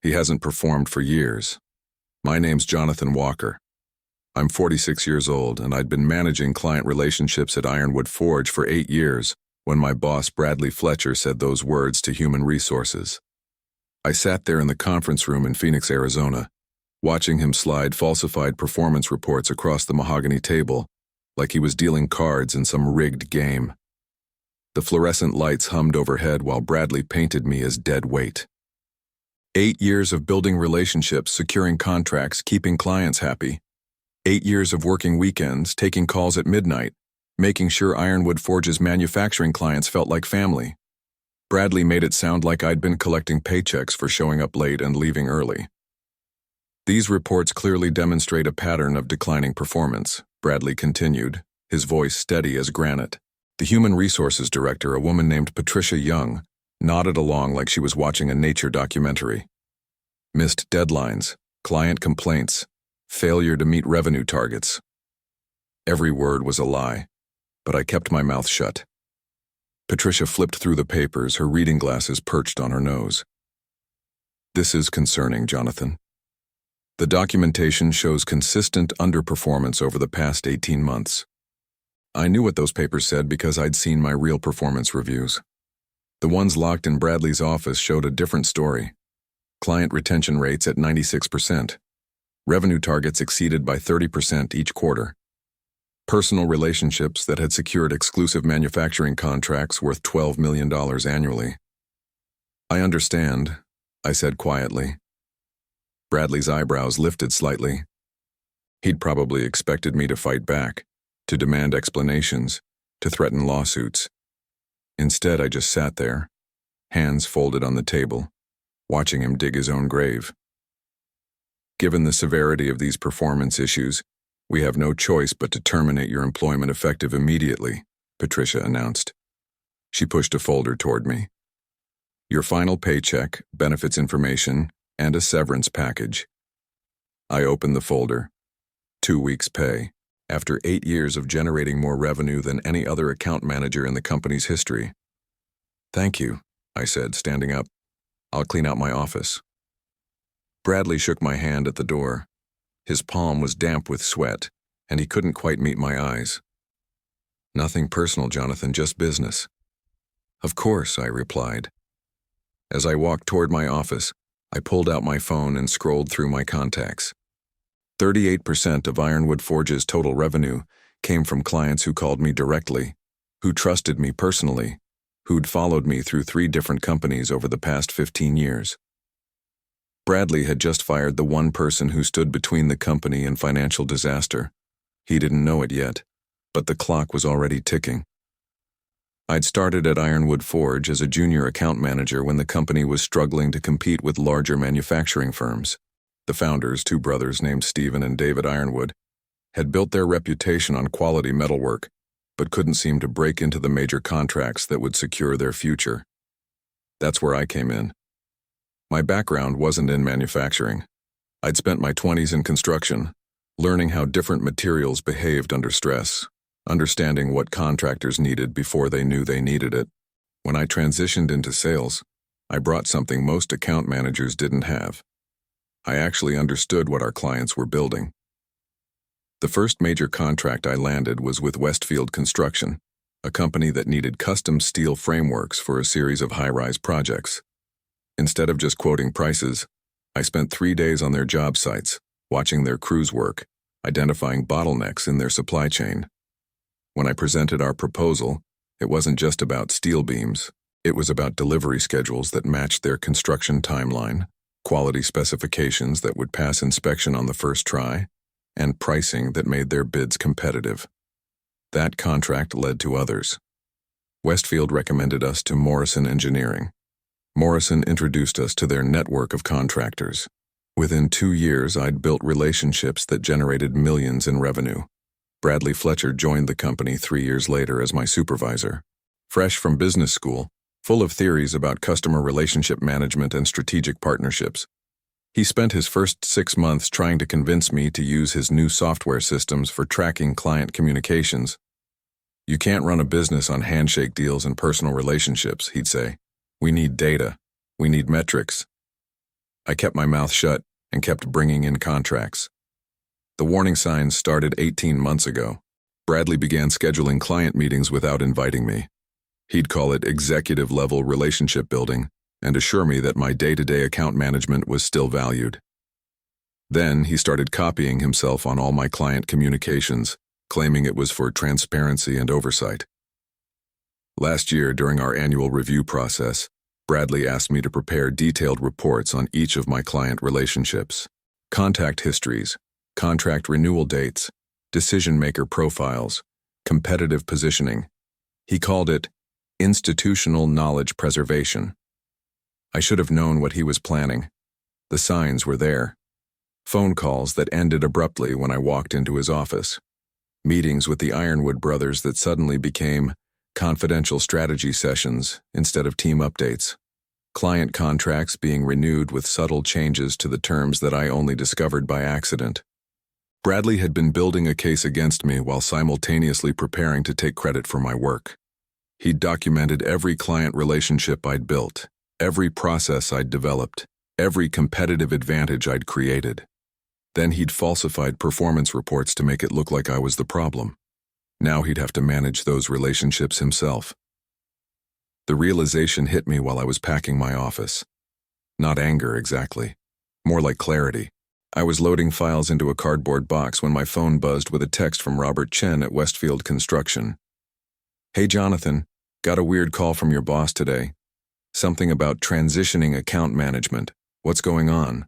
He hasn't performed for years. My name's Jonathan Walker. I'm 46 years old, and I'd been managing client relationships at Ironwood Forge for 8 years when my boss Bradley Fletcher said those words to human resources. I sat there in the conference room in Phoenix, Arizona, watching him slide falsified performance reports across the mahogany table like he was dealing cards in some rigged game. The fluorescent lights hummed overhead while Bradley painted me as dead weight. 8 years of building relationships, securing contracts, keeping clients happy. 8 years of working weekends, taking calls at midnight, making sure Ironwood Forge's manufacturing clients felt like family. Bradley made it sound like I'd been collecting paychecks for showing up late and leaving early. These reports clearly demonstrate a pattern of declining performance, Bradley continued, his voice steady as granite. The human resources director, a woman named Patricia Young, nodded along like she was watching a nature documentary. Missed deadlines, client complaints, failure to meet revenue targets. Every word was a lie, but I kept my mouth shut. Patricia flipped through the papers, her reading glasses perched on her nose. This is concerning, Jonathan. The documentation shows consistent underperformance over the past 18 months. I knew what those papers said because I'd seen my real performance reviews. The ones locked in Bradley's office showed a different story. Client retention rates at 96%. Revenue targets exceeded by 30% each quarter. Personal relationships that had secured exclusive manufacturing contracts worth $12 million annually. I understand, I said quietly. Bradley's eyebrows lifted slightly. He'd probably expected me to fight back, to demand explanations, to threaten lawsuits. Instead, I just sat there, hands folded on the table, watching him dig his own grave. Given the severity of these performance issues, we have no choice but to terminate your employment effective immediately, Patricia announced. She pushed a folder toward me. Your final paycheck, benefits information, and a severance package. I opened the folder. 2 weeks' pay, after 8 years of generating more revenue than any other account manager in the company's history. Thank you, I said, standing up. I'll clean out my office. Bradley shook my hand at the door. His palm was damp with sweat, and he couldn't quite meet my eyes. Nothing personal, Jonathan, just business. Of course, I replied. As I walked toward my office, I pulled out my phone and scrolled through my contacts. 38% of Ironwood Forge's total revenue came from clients who called me directly, who trusted me personally, who'd followed me through 3 different companies over the past 15 years. Bradley had just fired the one person who stood between the company and financial disaster. He didn't know it yet, but the clock was already ticking. I'd started at Ironwood Forge as a junior account manager when the company was struggling to compete with larger manufacturing firms. The founders, 2 brothers named Stephen and David Ironwood, had built their reputation on quality metalwork, but couldn't seem to break into the major contracts that would secure their future. That's where I came in. My background wasn't in manufacturing. I'd spent my 20s in construction, learning how different materials behaved under stress, understanding what contractors needed before they knew they needed it. When I transitioned into sales, I brought something most account managers didn't have. I actually understood what our clients were building. The first major contract I landed was with Westfield Construction, a company that needed custom steel frameworks for a series of high-rise projects. Instead of just quoting prices, I spent 3 days on their job sites, watching their crews work, identifying bottlenecks in their supply chain. When I presented our proposal, it wasn't just about steel beams. It was about delivery schedules that matched their construction timeline, quality specifications that would pass inspection on the first try, and pricing that made their bids competitive. That contract led to others. Westfield recommended us to Morrison Engineering. Morrison introduced us to their network of contractors. Within 2 years, I'd built relationships that generated millions in revenue. Bradley Fletcher joined the company 3 years later as my supervisor. Fresh from business school, full of theories about customer relationship management and strategic partnerships, he spent his first 6 months trying to convince me to use his new software systems for tracking client communications. You can't run a business on handshake deals and personal relationships, he'd say. We need data. We need metrics. I kept my mouth shut and kept bringing in contracts. The warning signs started 18 months ago. Bradley began scheduling client meetings without inviting me. He'd call it executive-level relationship building and assure me that my day-to-day account management was still valued. Then he started copying himself on all my client communications, claiming it was for transparency and oversight. Last year, during our annual review process, Bradley asked me to prepare detailed reports on each of my client relationships, contact histories, contract renewal dates, decision-maker profiles, competitive positioning. He called it institutional knowledge preservation. I should have known what he was planning. The signs were there. Phone calls that ended abruptly when I walked into his office. Meetings with the Ironwood brothers that suddenly became confidential strategy sessions instead of team updates. Client contracts being renewed with subtle changes to the terms that I only discovered by accident. Bradley had been building a case against me while simultaneously preparing to take credit for my work. He'd documented every client relationship I'd built, every process I'd developed, every competitive advantage I'd created. Then he'd falsified performance reports to make it look like I was the problem. Now he'd have to manage those relationships himself. The realization hit me while I was packing my office. Not anger exactly, more like clarity. I was loading files into a cardboard box when my phone buzzed with a text from Robert Chen at Westfield Construction. "Hey Jonathan, got a weird call from your boss today. Something about transitioning account management. What's going on?"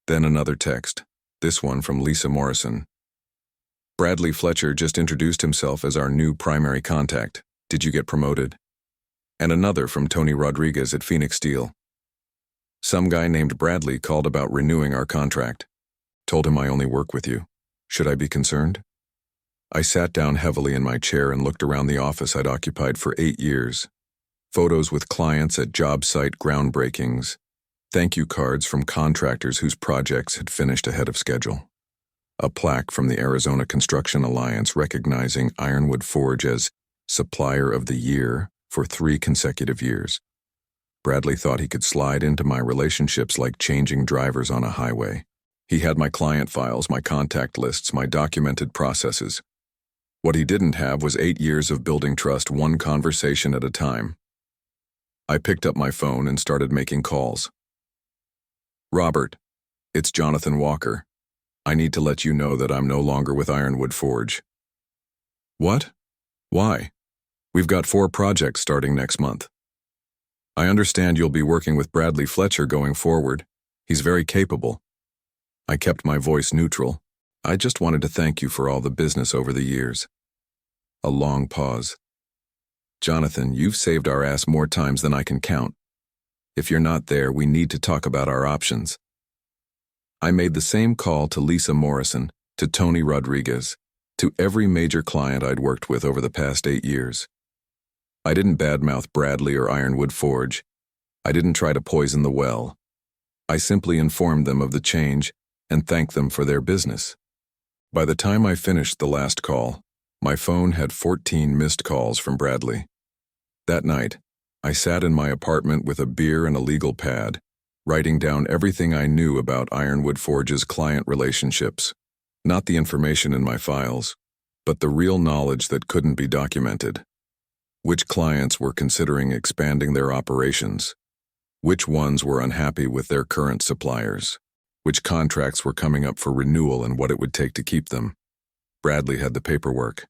Then another text, this one from Lisa Morrison. "Bradley Fletcher just introduced himself as our new primary contact. Did you get promoted?" And another from Tony Rodriguez at Phoenix Steel. "Some guy named Bradley called about renewing our contract. Told him I only work with you. Should I be concerned?" I sat down heavily in my chair and looked around the office I'd occupied for 8 years. Photos with clients at job site groundbreakings. Thank you cards from contractors whose projects had finished ahead of schedule. A plaque from the Arizona Construction Alliance recognizing Ironwood Forge as Supplier of the Year for 3 consecutive years. Bradley thought he could slide into my relationships like changing drivers on a highway. He had my client files, my contact lists, my documented processes. What he didn't have was 8 years of building trust, one conversation at a time. I picked up my phone and started making calls. "Robert, it's Jonathan Walker. I need to let you know that I'm no longer with Ironwood Forge." "What? Why? We've got 4 projects starting next month." "I understand you'll be working with Bradley Fletcher going forward. He's very capable." I kept my voice neutral. "I just wanted to thank you for all the business over the years." A long pause. "Jonathan, you've saved our ass more times than I can count. If you're not there, we need to talk about our options." I made the same call to Lisa Morrison, to Tony Rodriguez, to every major client I'd worked with over the past 8 years. I didn't badmouth Bradley or Ironwood Forge. I didn't try to poison the well. I simply informed them of the change and thanked them for their business. By the time I finished the last call, my phone had 14 missed calls from Bradley. That night, I sat in my apartment with a beer and a legal pad, writing down everything I knew about Ironwood Forge's client relationships. Not the information in my files, but the real knowledge that couldn't be documented. Which clients were considering expanding their operations? Which ones were unhappy with their current suppliers? Which contracts were coming up for renewal and what it would take to keep them? Bradley had the paperwork.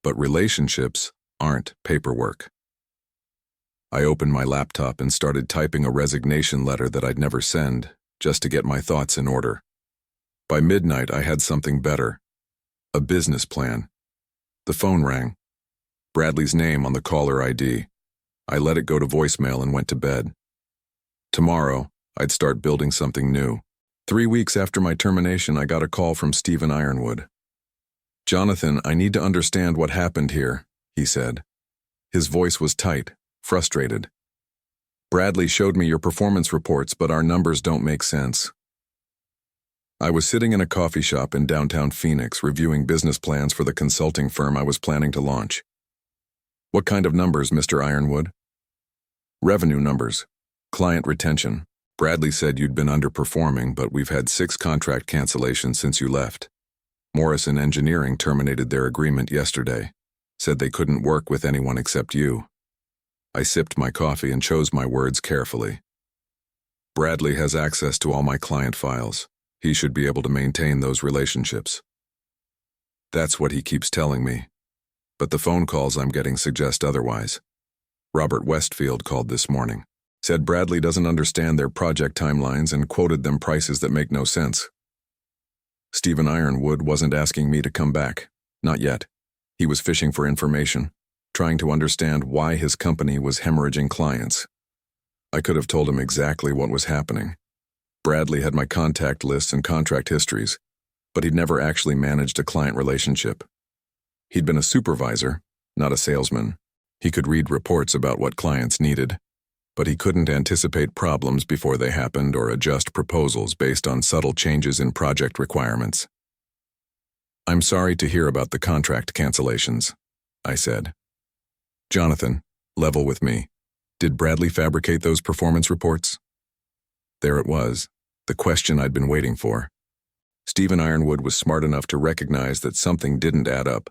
But relationships aren't paperwork. I opened my laptop and started typing a resignation letter that I'd never send, just to get my thoughts in order. By midnight, I had something better. A business plan. The phone rang. Bradley's name on the caller ID. I let it go to voicemail and went to bed. Tomorrow, I'd start building something new. 3 weeks after my termination, I got a call from Stephen Ironwood. "Jonathan, I need to understand what happened here," he said. His voice was tight, frustrated. "Bradley showed me your performance reports, but our numbers don't make sense." I was sitting in a coffee shop in downtown Phoenix reviewing business plans for the consulting firm I was planning to launch. "What kind of numbers, Mr. Ironwood?" "Revenue numbers, client retention, Bradley said you'd been underperforming, but we've had 6 contract cancellations since you left. Morrison Engineering terminated their agreement yesterday, said they couldn't work with anyone except you. I sipped my coffee and chose my words carefully. Bradley has access to all my client files. He should be able to maintain those relationships. That's what he keeps telling me. But the phone calls I'm getting suggest otherwise. Robert Westfield called this morning, said Bradley doesn't understand their project timelines and quoted them prices that make no sense. Stephen Ironwood wasn't asking me to come back. Not yet. He was fishing for information, trying to understand why his company was hemorrhaging clients. I could have told him exactly what was happening. Bradley had my contact lists and contract histories, but he'd never actually managed a client relationship. He'd been a supervisor, not a salesman. He could read reports about what clients needed, but he couldn't anticipate problems before they happened or adjust proposals based on subtle changes in project requirements. I'm sorry to hear about the contract cancellations, I said. Jonathan, level with me. Did Bradley fabricate those performance reports? There it was, the question I'd been waiting for. Stephen Ironwood was smart enough to recognize that something didn't add up,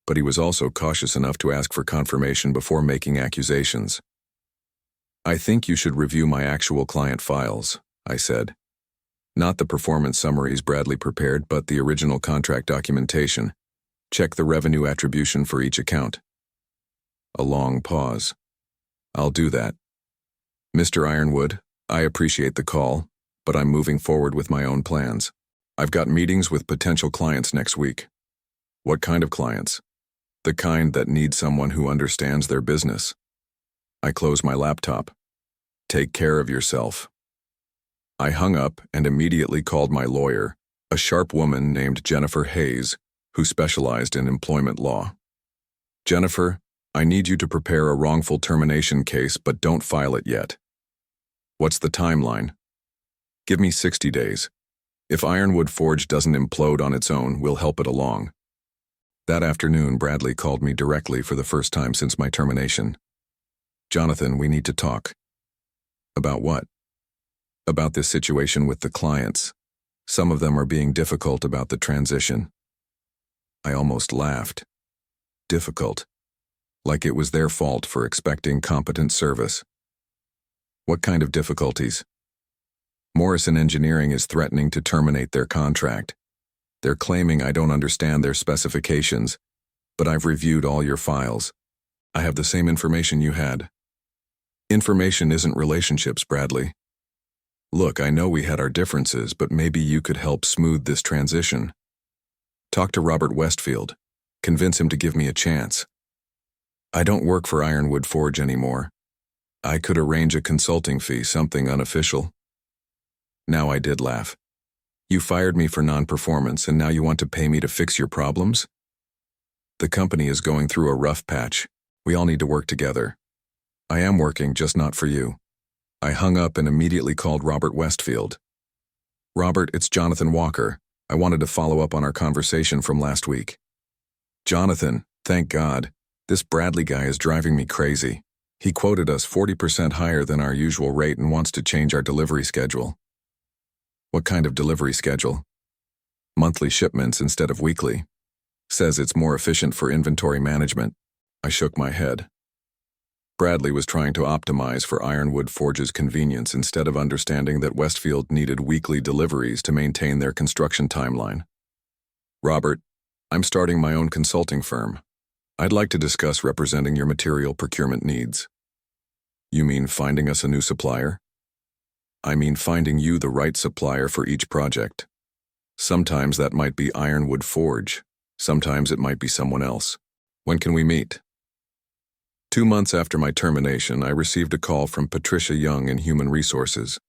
but he was also cautious enough to ask for confirmation before making accusations. I think you should review my actual client files, I said. Not the performance summaries Bradley prepared, but the original contract documentation. Check the revenue attribution for each account. A long pause. I'll do that. Mr. Ironwood, I appreciate the call, but I'm moving forward with my own plans. I've got meetings with potential clients next week. What kind of clients? The kind that need someone who understands their business. I closed my laptop. Take care of yourself. I hung up and immediately called my lawyer, a sharp woman named Jennifer Hayes, who specialized in employment law. Jennifer, I need you to prepare a wrongful termination case, but don't file it yet. What's the timeline? Give me 60 days. If Ironwood Forge doesn't implode on its own, we'll help it along. That afternoon, Bradley called me directly for the first time since my termination. Jonathan, we need to talk. About what? About this situation with the clients. Some of them are being difficult about the transition. I almost laughed. Difficult. Like it was their fault for expecting competent service. What kind of difficulties? Morrison Engineering is threatening to terminate their contract. They're claiming I don't understand their specifications, but I've reviewed all your files. I have the same information you had. Information isn't relationships, Bradley. Look, I know we had our differences, but maybe you could help smooth this transition. Talk to Robert Westfield. Convince him to give me a chance. I don't work for Ironwood Forge anymore. I could arrange a consulting fee, something unofficial. Now I did laugh. You fired me for non-performance, and now you want to pay me to fix your problems? The company is going through a rough patch. We all need to work together. I am working, just not for you. I hung up and immediately called Robert Westfield. Robert, it's Jonathan Walker. I wanted to follow up on our conversation from last week. Jonathan, thank God. This Bradley guy is driving me crazy. He quoted us 40% higher than our usual rate and wants to change our delivery schedule. What kind of delivery schedule? Monthly shipments instead of weekly. Says it's more efficient for inventory management. I shook my head. Bradley was trying to optimize for Ironwood Forge's convenience instead of understanding that Westfield needed weekly deliveries to maintain their construction timeline. Robert, I'm starting my own consulting firm. I'd like to discuss representing your material procurement needs. You mean finding us a new supplier? I mean finding you the right supplier for each project. Sometimes that might be Ironwood Forge. Sometimes it might be someone else. When can we meet? 2 months after my termination, I received a call from Patricia Young in Human Resources.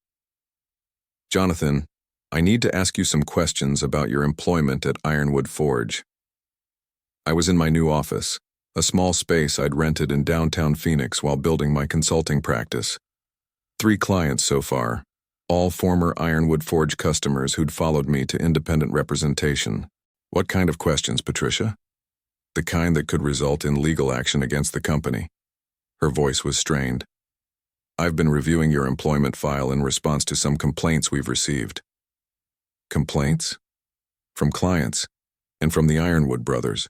Jonathan, I need to ask you some questions about your employment at Ironwood Forge. I was in my new office, a small space I'd rented in downtown Phoenix while building my consulting practice. 3 clients so far, all former Ironwood Forge customers who'd followed me to independent representation. What kind of questions, Patricia? The kind that could result in legal action against the company. Her voice was strained. I've been reviewing your employment file in response to some complaints we've received. Complaints? From clients, and from the Ironwood brothers.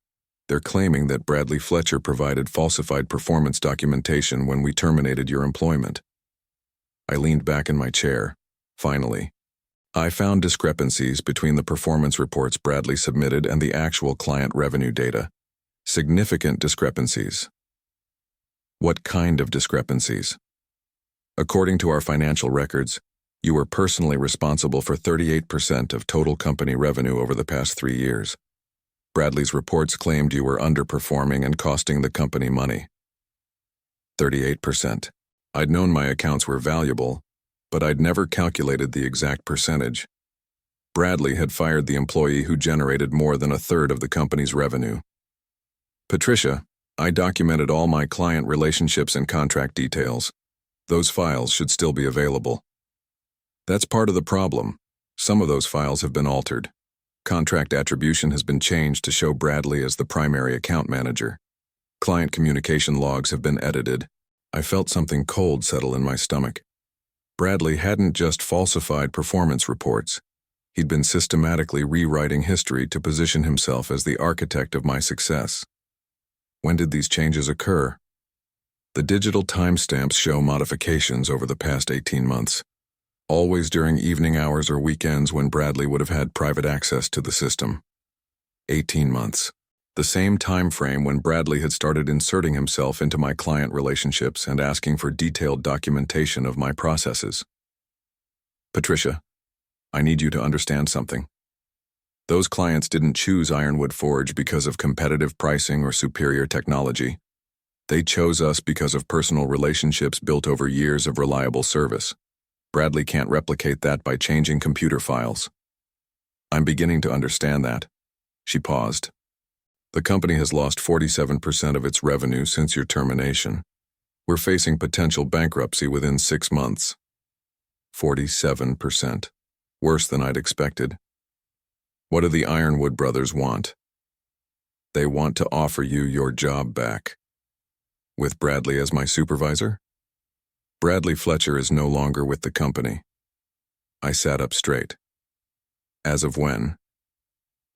They're claiming that Bradley Fletcher provided falsified performance documentation when we terminated your employment. I leaned back in my chair. Finally, I found discrepancies between the performance reports Bradley submitted and the actual client revenue data. Significant discrepancies. What kind of discrepancies? According to our financial records, you were personally responsible for 38% of total company revenue over the past 3 years. Bradley's reports claimed you were underperforming and costing the company money. 38%. I'd known my accounts were valuable, but I'd never calculated the exact percentage. Bradley had fired the employee who generated more than a third of the company's revenue. Patricia, I documented all my client relationships and contract details. Those files should still be available. That's part of the problem. Some of those files have been altered. Contract attribution has been changed to show Bradley as the primary account manager. Client communication logs have been edited. I felt something cold settle in my stomach. Bradley hadn't just falsified performance reports. He'd been systematically rewriting history to position himself as the architect of my success. When did these changes occur? The digital timestamps show modifications over the past 18 months, always during evening hours or weekends when Bradley would have had private access to the system. 18 months. The same time frame when Bradley had started inserting himself into my client relationships and asking for detailed documentation of my processes. Patricia, I need you to understand something. Those clients didn't choose Ironwood Forge because of competitive pricing or superior technology. They chose us because of personal relationships built over years of reliable service. Bradley can't replicate that by changing computer files. I'm beginning to understand that. She paused. The company has lost 47% of its revenue since your termination. We're facing potential bankruptcy within 6 months. 47%. Worse than I'd expected. What do the Ironwood brothers want? They want to offer you your job back. With Bradley as my supervisor? Bradley Fletcher is no longer with the company. I sat up straight. As of when?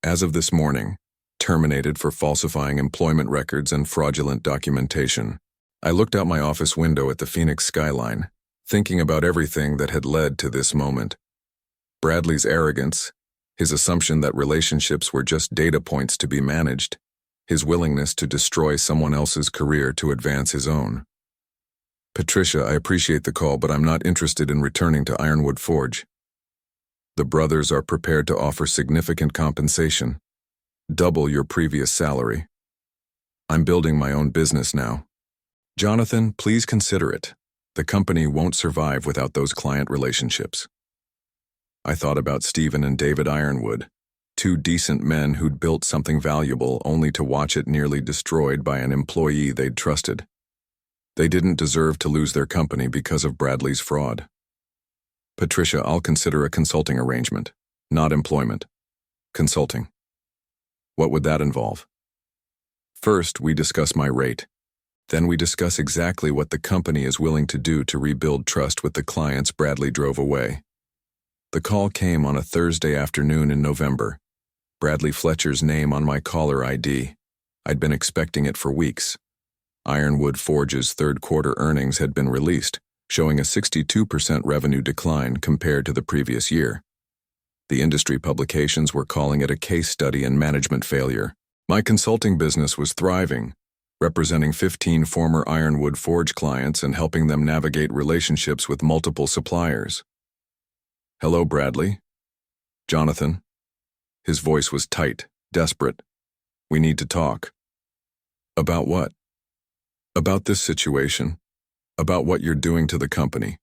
As of this morning. Terminated for falsifying employment records and fraudulent documentation. I looked out my office window at the Phoenix skyline, thinking about everything that had led to this moment. Bradley's arrogance, his assumption that relationships were just data points to be managed, his willingness to destroy someone else's career to advance his own. Patricia, I appreciate the call, but I'm not interested in returning to Ironwood Forge. The brothers are prepared to offer significant compensation. Double your previous salary. I'm building my own business now. Jonathan, please consider it. The company won't survive without those client relationships. I thought about Stephen and David Ironwood, 2 decent men who'd built something valuable only to watch it nearly destroyed by an employee they'd trusted. They didn't deserve to lose their company because of Bradley's fraud. Patricia, I'll consider a consulting arrangement, not employment. Consulting. What would that involve? First, we discuss my rate. Then we discuss exactly what the company is willing to do to rebuild trust with the clients Bradley drove away. The call came on a Thursday afternoon in November. Bradley Fletcher's name on my caller ID. I'd been expecting it for weeks. Ironwood Forge's third-quarter earnings had been released, showing a 62% revenue decline compared to the previous year. The industry publications were calling it a case study in management failure. My consulting business was thriving, representing 15 former Ironwood Forge clients and helping them navigate relationships with multiple suppliers. Hello, Bradley. Jonathan. His voice was tight, desperate. We need to talk. About what? About this situation. About what you're doing to the company.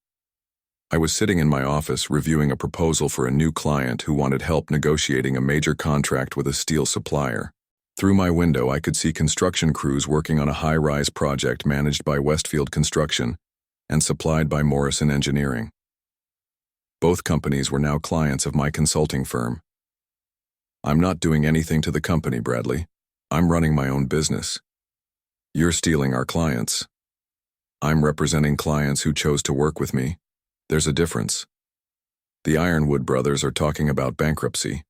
I was sitting in my office reviewing a proposal for a new client who wanted help negotiating a major contract with a steel supplier. Through my window, I could see construction crews working on a high-rise project managed by Westfield Construction and supplied by Morrison Engineering. Both companies were now clients of my consulting firm. I'm not doing anything to the company, Bradley. I'm running my own business. You're stealing our clients. I'm representing clients who chose to work with me. There's a difference. The Ironwood brothers are talking about bankruptcy.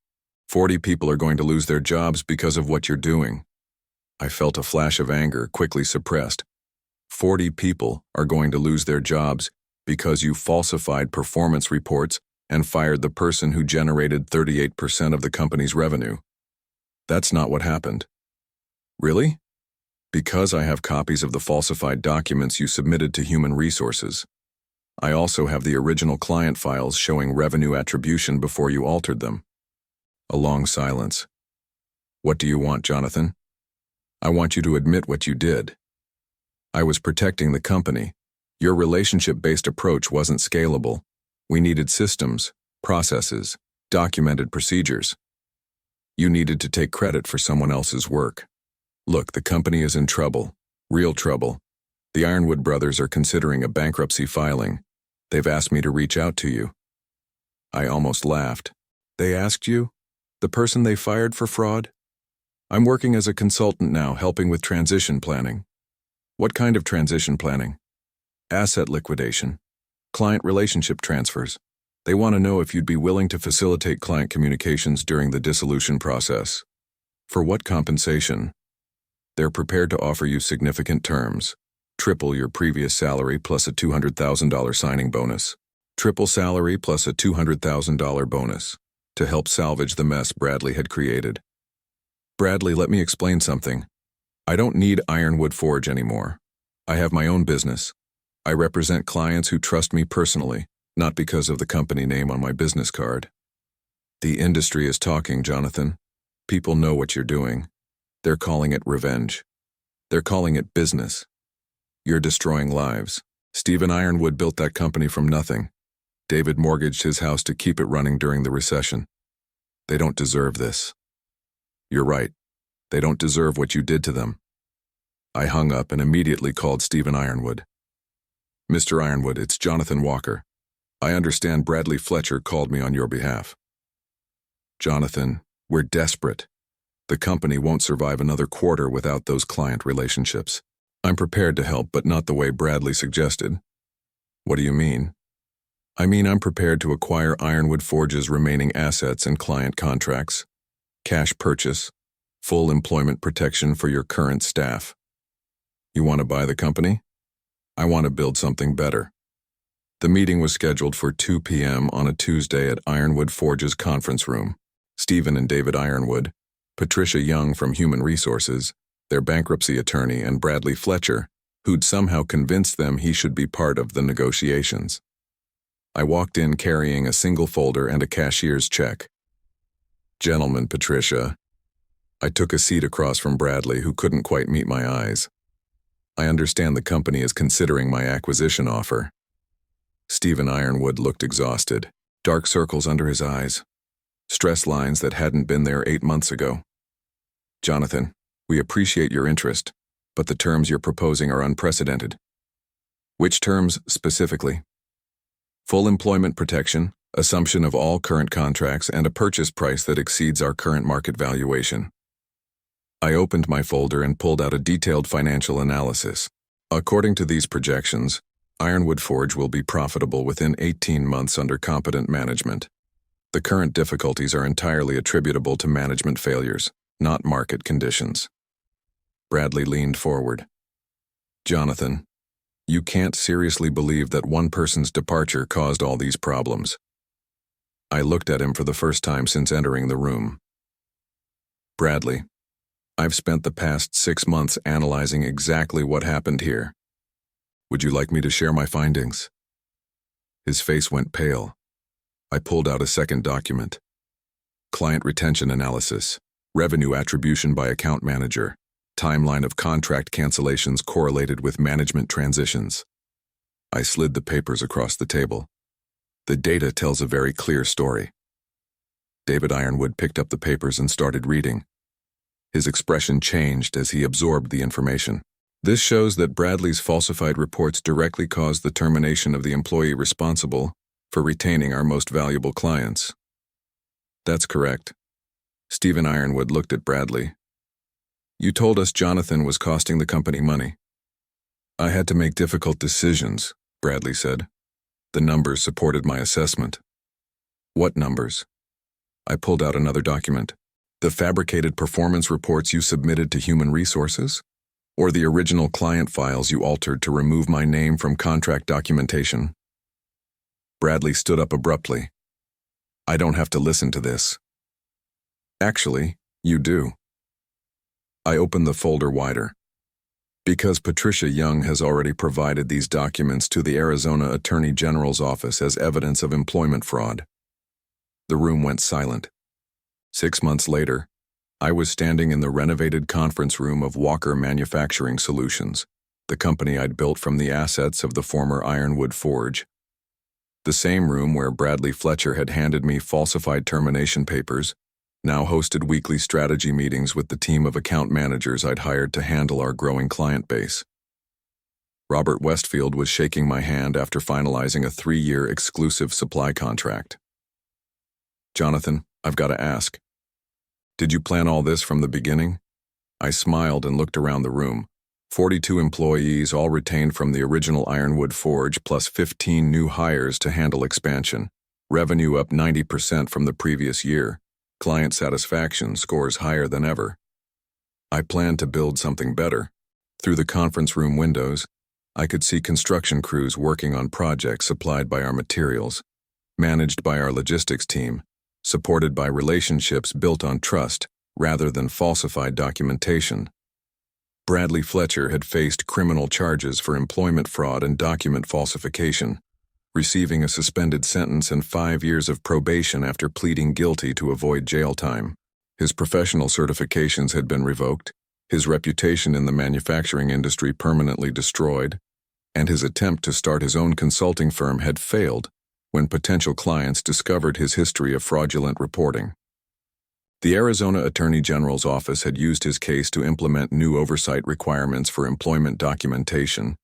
40 people are going to lose their jobs because of what you're doing. I felt a flash of anger, quickly suppressed. 40 people are going to lose their jobs because you falsified performance reports and fired the person who generated 38% of the company's revenue. That's not what happened. Really? Because I have copies of the falsified documents you submitted to Human Resources. I also have the original client files showing revenue attribution before you altered them. A long silence. What do you want, Jonathan? I want you to admit what you did. I was protecting the company. Your relationship-based approach wasn't scalable. We needed systems, processes, documented procedures. You needed to take credit for someone else's work. Look, the company is in trouble, real trouble. The Ironwood brothers are considering a bankruptcy filing. They've asked me to reach out to you. I almost laughed. They asked you? The person they fired for fraud? I'm working as a consultant now, helping with transition planning. What kind of transition planning? Asset liquidation. Client relationship transfers. They want to know if you'd be willing to facilitate client communications during the dissolution process. For what compensation? They're prepared to offer you significant terms. Triple your previous salary plus a $200,000 signing bonus. Triple salary plus a $200,000 bonus to help salvage the mess Bradley had created. Bradley, let me explain something. I don't need Ironwood Forge anymore. I have my own business. I represent clients who trust me personally, not because of the company name on my business card. The industry is talking, Jonathan. People know what you're doing. They're calling it revenge. They're calling it business. You're destroying lives. Stephen Ironwood built that company from nothing. David mortgaged his house to keep it running during the recession. They don't deserve this. You're right. They don't deserve what you did to them. I hung up and immediately called Stephen Ironwood. Mr. Ironwood, it's Jonathan Walker. I understand Bradley Fletcher called me on your behalf. Jonathan, we're desperate. The company won't survive another quarter without those client relationships. I'm prepared to help, but not the way Bradley suggested. What do you mean? I mean, I'm prepared to acquire Ironwood Forge's remaining assets and client contracts, cash purchase, full employment protection for your current staff. You want to buy the company? I want to build something better. The meeting was scheduled for 2 p.m. on a Tuesday at Ironwood Forge's conference room. Stephen and David Ironwood, Patricia Young from Human Resources, their bankruptcy attorney, and Bradley Fletcher, who'd somehow convinced them he should be part of the negotiations. I walked in carrying a single folder and a cashier's check. Gentlemen, Patricia. I took a seat across from Bradley, who couldn't quite meet my eyes. I understand the company is considering my acquisition offer. Stephen Ironwood looked exhausted, dark circles under his eyes, stress lines that hadn't been there 8 months ago. Jonathan, we appreciate your interest, but the terms you're proposing are unprecedented. Which terms specifically? Full employment protection, assumption of all current contracts, and a purchase price that exceeds our current market valuation. I opened my folder and pulled out a detailed financial analysis. According to these projections, Ironwood Forge will be profitable within 18 months under competent management. The current difficulties are entirely attributable to management failures, not market conditions. Bradley leaned forward. Jonathan, you can't seriously believe that one person's departure caused all these problems. I looked at him for the first time since entering the room. Bradley, I've spent the past 6 months analyzing exactly what happened here. Would you like me to share my findings? His face went pale. I pulled out a second document. Client retention analysis, revenue attribution by account manager, timeline of contract cancellations correlated with management transitions. I slid the papers across the table. The data tells a very clear story. David Ironwood picked up the papers and started reading. His expression changed as he absorbed the information. This shows that Bradley's falsified reports directly caused the termination of the employee responsible for retaining our most valuable clients. That's correct. Stephen Ironwood looked at Bradley. You told us Jonathan was costing the company money. I had to make difficult decisions, Bradley said. The numbers supported my assessment. What numbers? I pulled out another document. The fabricated performance reports you submitted to Human Resources? Or the original client files you altered to remove my name from contract documentation? Bradley stood up abruptly. I don't have to listen to this. Actually, you do. I opened the folder wider. Because Patricia Young has already provided these documents to the Arizona Attorney General's office as evidence of employment fraud. The room went silent. 6 months later, I was standing in the renovated conference room of Walker Manufacturing Solutions, the company I'd built from the assets of the former Ironwood Forge. The same room where Bradley Fletcher had handed me falsified termination papers, now hosted weekly strategy meetings with the team of account managers I'd hired to handle our growing client base. Robert Westfield was shaking my hand after finalizing a 3-year exclusive supply contract. Jonathan, I've got to ask. Did you plan all this from the beginning? I smiled and looked around the room. 42 employees, all retained from the original Ironwood Forge, plus 15 new hires to handle expansion. Revenue up 90% from the previous year. Client satisfaction scores higher than ever. I planned to build something better. Through the conference room windows, I could see construction crews working on projects supplied by our materials, managed by our logistics team, supported by relationships built on trust rather than falsified documentation. Bradley Fletcher had faced criminal charges for employment fraud and document falsification, receiving a suspended sentence and 5 years of probation after pleading guilty to avoid jail time. His professional certifications had been revoked, his reputation in the manufacturing industry permanently destroyed, and his attempt to start his own consulting firm had failed when potential clients discovered his history of fraudulent reporting. The Arizona Attorney General's office had used his case to implement new oversight requirements for employment documentation,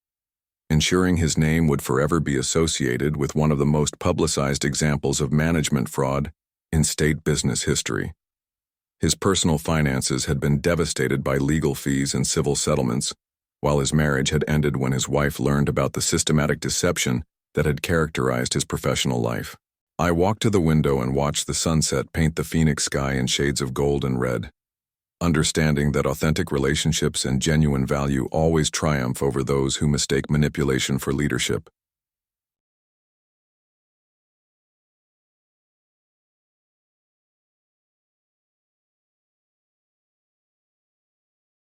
ensuring his name would forever be associated with one of the most publicized examples of management fraud in state business history. His personal finances had been devastated by legal fees and civil settlements, while his marriage had ended when his wife learned about the systematic deception that had characterized his professional life. I walked to the window and watched the sunset paint the Phoenix sky in shades of gold and red, understanding that authentic relationships and genuine value always triumph over those who mistake manipulation for leadership.